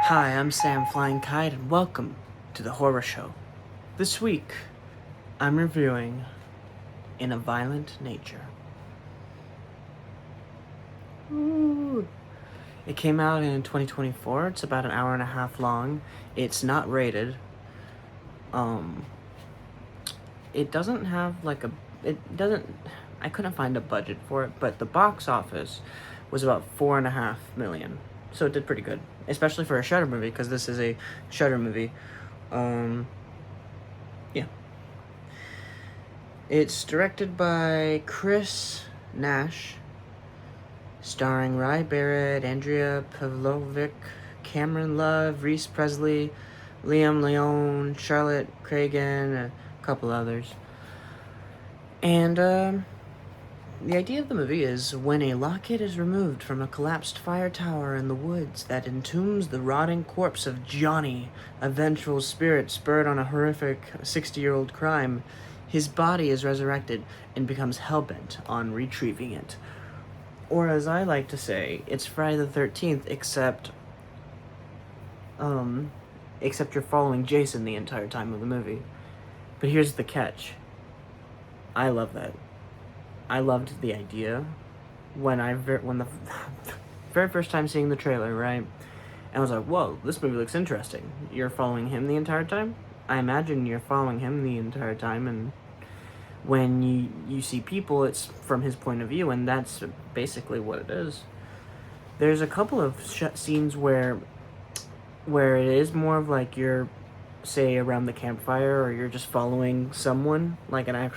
Hi, I'm Sam Flying Kite, and welcome to the Horror Show. This week, I'm reviewing In a Violent Nature. Ooh. It came out in 2024. It's about an hour and a half long. It's not rated. It doesn't have like a. It doesn't. I couldn't find a budget for it, but the box office was about 4.5 million. So it did pretty good, especially for a Shudder movie, because this is a Shudder movie. Yeah. It's directed by Chris Nash, starring Rye Barrett, Andrea Pavlovic, Cameron Love, Reese Presley, Liam Leone, Charlotte Cragen, a couple others. And the idea of the movie is when a locket is removed from a collapsed fire tower in the woods that entombs the rotting corpse of Johnny, a vengeful spirit spurred on a horrific 60-year-old crime, his body is resurrected and becomes hellbent on retrieving it. Or as I like to say, it's Friday the 13th, except you're following Jason the entire time of the movie. But here's the catch. I love that. I loved the idea when the very first time seeing the trailer, right? And I was like, whoa, this movie looks interesting. You're following him the entire time? I imagine you're following him the entire time, and when you see people, it's from his point of view, and that's basically what it is. There's a couple of scenes where it is more of like you're, say, around the campfire, or you're just following someone, like a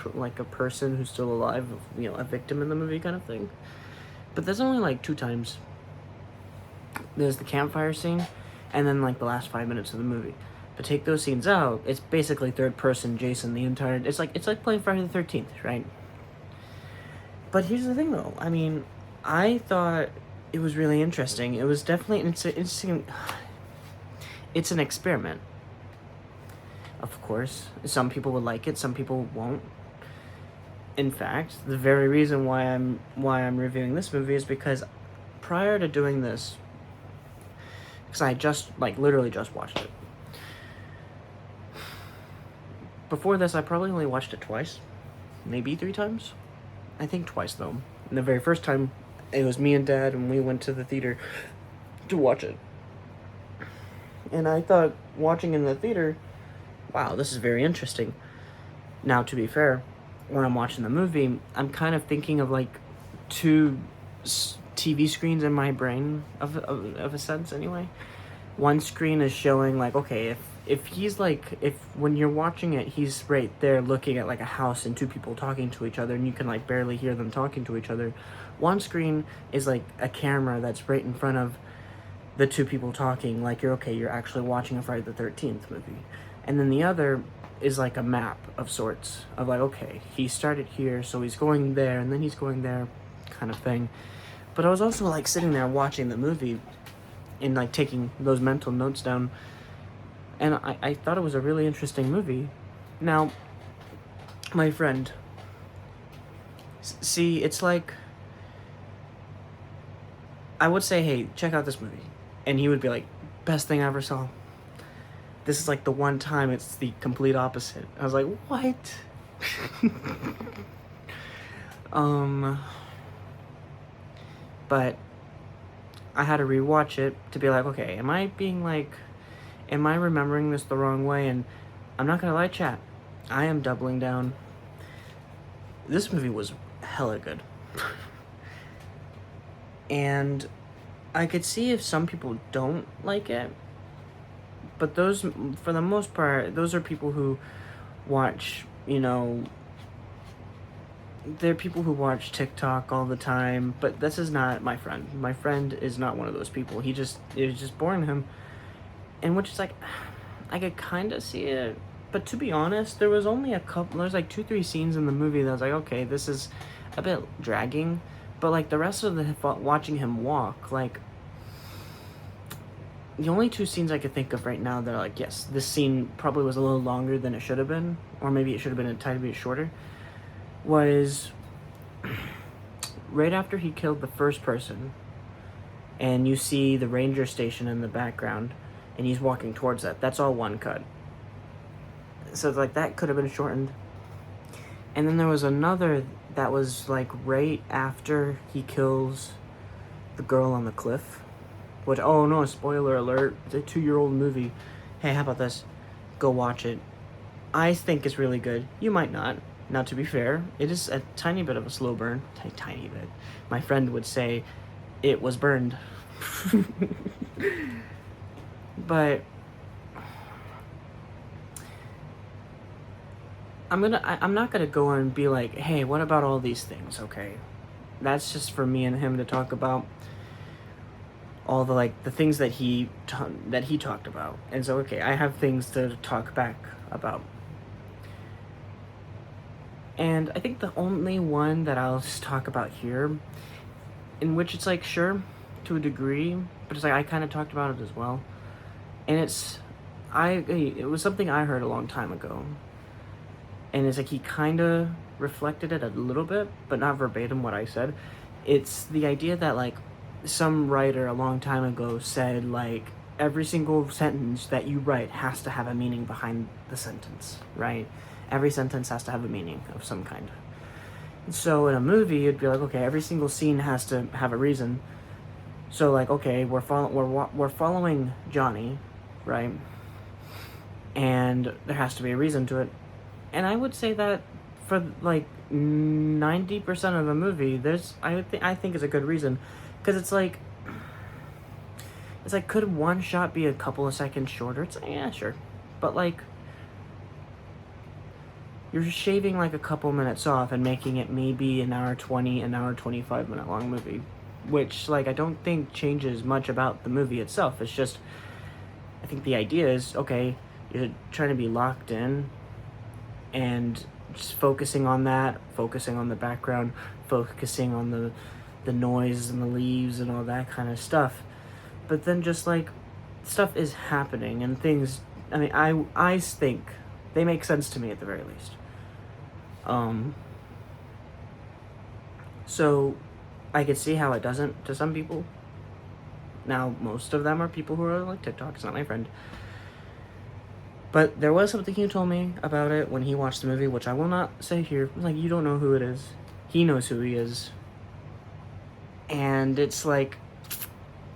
person who's still alive, a victim in the movie kind of thing. But there's only like 2 times. There's the campfire scene, and then like the last 5 minutes of the movie. But take those scenes out, it's basically third person Jason the entire. It's like playing Friday the 13th, right? But here's the thing, though. I mean, I thought it was really interesting. It was definitely interesting. It's an experiment. Of course, some people would like it, some people won't. In fact, the very reason why I'm reviewing this movie is because prior to doing this, because I literally just watched it. Before this, I probably only watched it twice, maybe 3 times. I think twice, though. And the very first time, it was me and Dad, and we went to the theater to watch it. And I thought, watching in the theater, wow, this is very interesting. Now, to be fair, when I'm watching the movie, I'm kind of thinking of like 2 TV screens in my brain, of a sense, anyway. One screen is showing like, okay, if when you're watching it, he's right there looking at like a house and 2 people talking to each other, and you can like barely hear them talking to each other. One screen is like a camera that's right in front of the 2 people talking, like you're actually watching a Friday the 13th movie. And then the other is like a map of sorts, of like, okay, he started here, so he's going there, and then he's going there, kind of thing. But I was also like sitting there watching the movie and like taking those mental notes down, and I thought it was a really interesting movie. Now, my friend, see, it's like, I would say, hey, check out this movie, and he would be like, best thing I ever saw. This is like the one time it's the complete opposite. I was like, what? But I had to rewatch it to be like, okay, am I remembering this the wrong way? And I'm not gonna lie, chat, I am doubling down. This movie was hella good. And I could see if some people don't like it, but those, for the most part, those are people who watch, they're people who watch TikTok all the time, but this is not my friend. My friend is not one of those people. It was just boring to him. And which is like, I could kind of see it, but to be honest, there's like 2-3 scenes in the movie that I was like, okay, this is a bit dragging, but like the rest of the watching him walk, like, the only 2 scenes I could think of right now that are like, yes, this scene probably was a little longer than it should have been, or maybe it should have been a tiny bit shorter, was right after he killed the first person, and you see the ranger station in the background, and he's walking towards that. That's all one cut. So like that could have been shortened. And then there was another that was like right after he kills the girl on the cliff. Which, oh no, spoiler alert, it's a 2-year-old movie. Hey, how about this? Go watch it. I think it's really good. You might not. Now, to be fair, it is a tiny bit of a slow burn. Tiny bit. My friend would say it was burned. But I'm not gonna go and be like, hey, what about all these things, okay? That's just for me and him to talk about all the, like, the things that he talked about. And so, okay, I have things to talk back about. And I think the only one that I'll just talk about here, in which it's like, sure, to a degree, but it's like I kind of talked about it as well. And it was something I heard a long time ago. And it's like he kind of reflected it a little bit, but not verbatim what I said. It's the idea that, like, some writer a long time ago said, like, every single sentence that you write has to have a meaning behind the sentence, right? Every sentence has to have a meaning of some kind. So in a movie, it'd be like, okay, every single scene has to have a reason. So, like, okay, we're following Johnny, right? And there has to be a reason to it. And I would say that for like 90% of the movie, I think it's a good reason, because it's like could one shot be a couple of seconds shorter? It's like, yeah, sure, but like you're shaving like a couple minutes off and making it maybe an hour 20, an hour 25-minute long movie, which, like, I don't think changes much about the movie itself. It's just, I think the idea is, okay, you're trying to be locked in and just focusing on that, focusing on the background, focusing on the noise and the leaves and all that kind of stuff. But then just, like, stuff is happening and things, I mean, I think they make sense to me at the very least. So I could see how it doesn't to some people. Now, most of them are people who are like TikTok. It's not my friend. But there was something he told me about it when he watched the movie, which I will not say here. Like, you don't know who it is. He knows who he is. And it's like,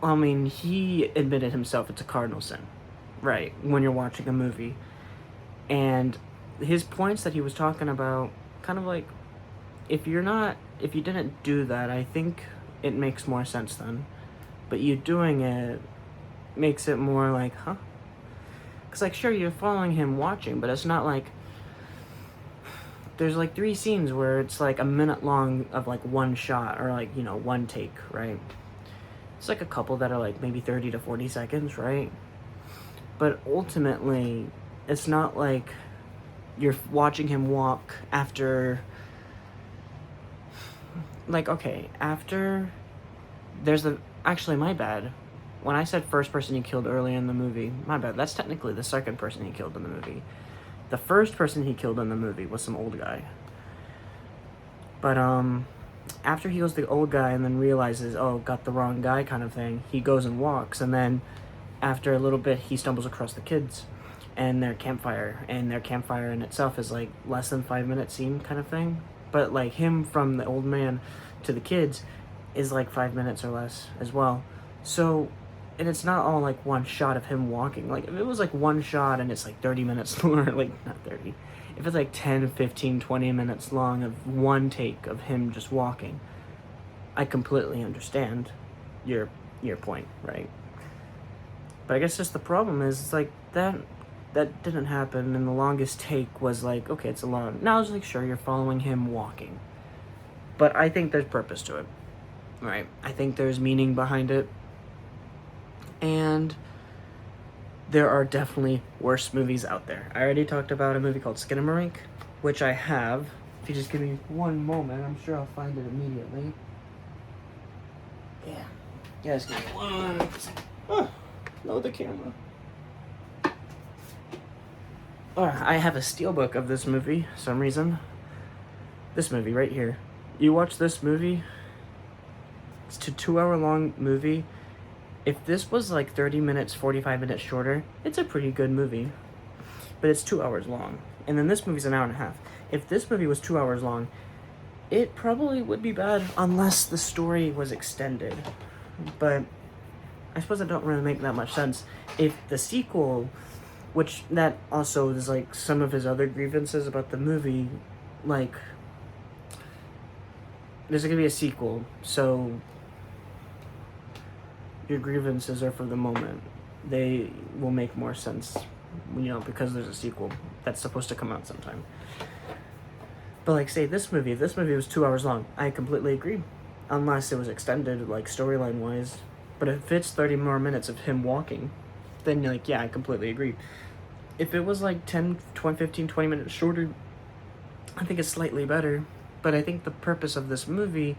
I mean, he admitted himself it's a cardinal sin, right, when you're watching a movie. And his points that he was talking about, kind of like, if you didn't do that, I think it makes more sense then. But you doing it makes it more like, huh? Because, like, sure, you're following him watching, but it's not like, there's like 3 scenes where it's like a minute long of like one shot, or like, you know, one take, right? It's like a couple that are like maybe 30 to 40 seconds, right? But ultimately, it's not like you're watching him walk after, like, okay, after actually, my bad. When I said first person he killed early in the movie, my bad, that's technically the second person he killed in the movie. The first person he killed in the movie was some old guy. But, after he kills the old guy and then realizes, oh, got the wrong guy kind of thing, he goes and walks, and then after a little bit, he stumbles across the kids and their campfire, and their campfire in itself is like less than 5-minute scene kind of thing. But like him from the old man to the kids is like 5 minutes or less as well. So, and it's not all like one shot of him walking. Like, if it was like one shot and it's like 30 minutes long, like, not 30, if it's like 10, 15, 20 minutes long of one take of him just walking, I completely understand your point, right? But I guess just the problem is, it's like, that didn't happen, and the longest take was like, okay, it's a long, now I was like, sure, you're following him walking. But I think there's purpose to it, right? I think there's meaning behind it. And there are definitely worse movies out there. I already talked about a movie called Skinamarink, which I have. If you just give me one moment, I'm sure I'll find it immediately. Yeah. Just give me 1 second. Oh, load the camera. I have a steelbook of this movie, for some reason. This movie right here. You watch this movie, it's a 2-hour long movie, If this was like 30 minutes, 45 minutes shorter, it's a pretty good movie. But it's 2 hours long. And then this movie's an hour and a half. If this movie was 2 hours long, it probably would be bad unless the story was extended. But I suppose it don't really make that much sense. If the sequel, which that also is like some of his other grievances about the movie, like there's gonna be a sequel, so your grievances are for the moment. They will make more sense, because there's a sequel that's supposed to come out sometime. But like, say this movie, if this movie was 2 hours long, I completely agree, unless it was extended, like storyline wise. But if it's 30 more minutes of him walking, then like, yeah, I completely agree. If it was like 10, 20, 15, 20 minutes shorter, I think it's slightly better. But I think the purpose of this movie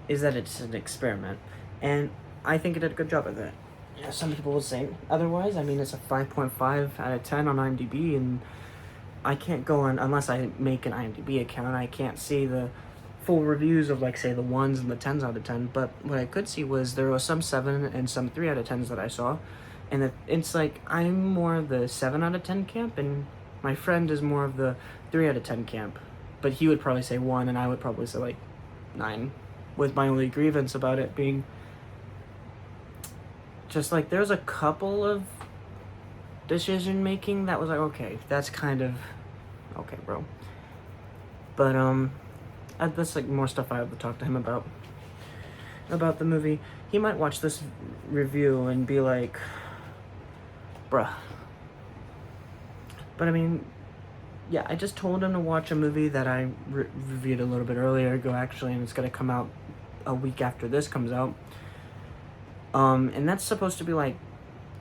is that it's an experiment. And I think it did a good job of that. Yeah, some people would say otherwise. I mean, it's a 5.5 out of 10 on IMDb, and I can't go on, unless I make an IMDb account, I can't see the full reviews of, like, say, the 1s and the 10s out of 10. But what I could see was there was some 7 and some 3 out of 10s that I saw. And it's like, I'm more of the 7 out of 10 camp, and my friend is more of the 3 out of 10 camp. But he would probably say 1, and I would probably say, like, 9. With my only grievance about it being just, like, there's a couple of decision making that was like, okay, that's kind of okay, bro. But that's like more stuff I have to talk to him about the movie. He might watch this review and be like, bruh. But I mean, yeah, I just told him to watch a movie that I reviewed a little bit earlier ago, actually, and it's gonna come out a week after this comes out. And that's supposed to be like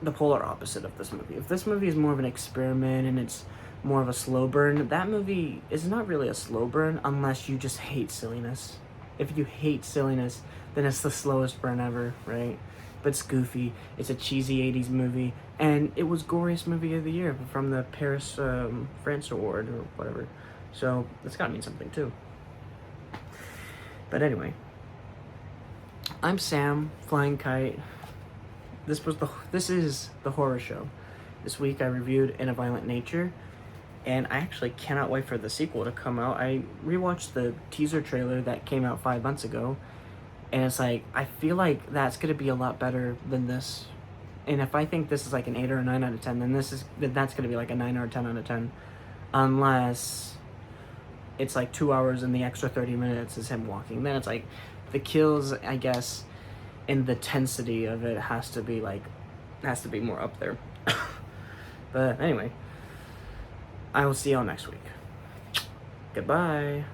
the polar opposite of this movie. If this movie is more of an experiment and it's more of a slow burn, that movie is not really a slow burn unless you just hate silliness. If you hate silliness, then it's the slowest burn ever, right? But it's goofy, it's a cheesy 80s movie, and it was Goriest Movie of the Year from the Paris, France Award or whatever. So that's gotta mean something too. But anyway, I'm Sam, Flying Kite. This is the horror show. This week I reviewed In a Violent Nature, and I actually cannot wait for the sequel to come out. I rewatched the teaser trailer that came out 5 months ago, and it's like, I feel like that's gonna be a lot better than this. And if I think this is like an 8 or a 9 out of 10, then that's gonna be like a 9 or a 10 out of 10, unless it's like 2 hours and the extra 30 minutes is him walking. Then it's like the kills, I guess, and the tensity of it has to be more up there. But anyway, I will see y'all next week. Goodbye.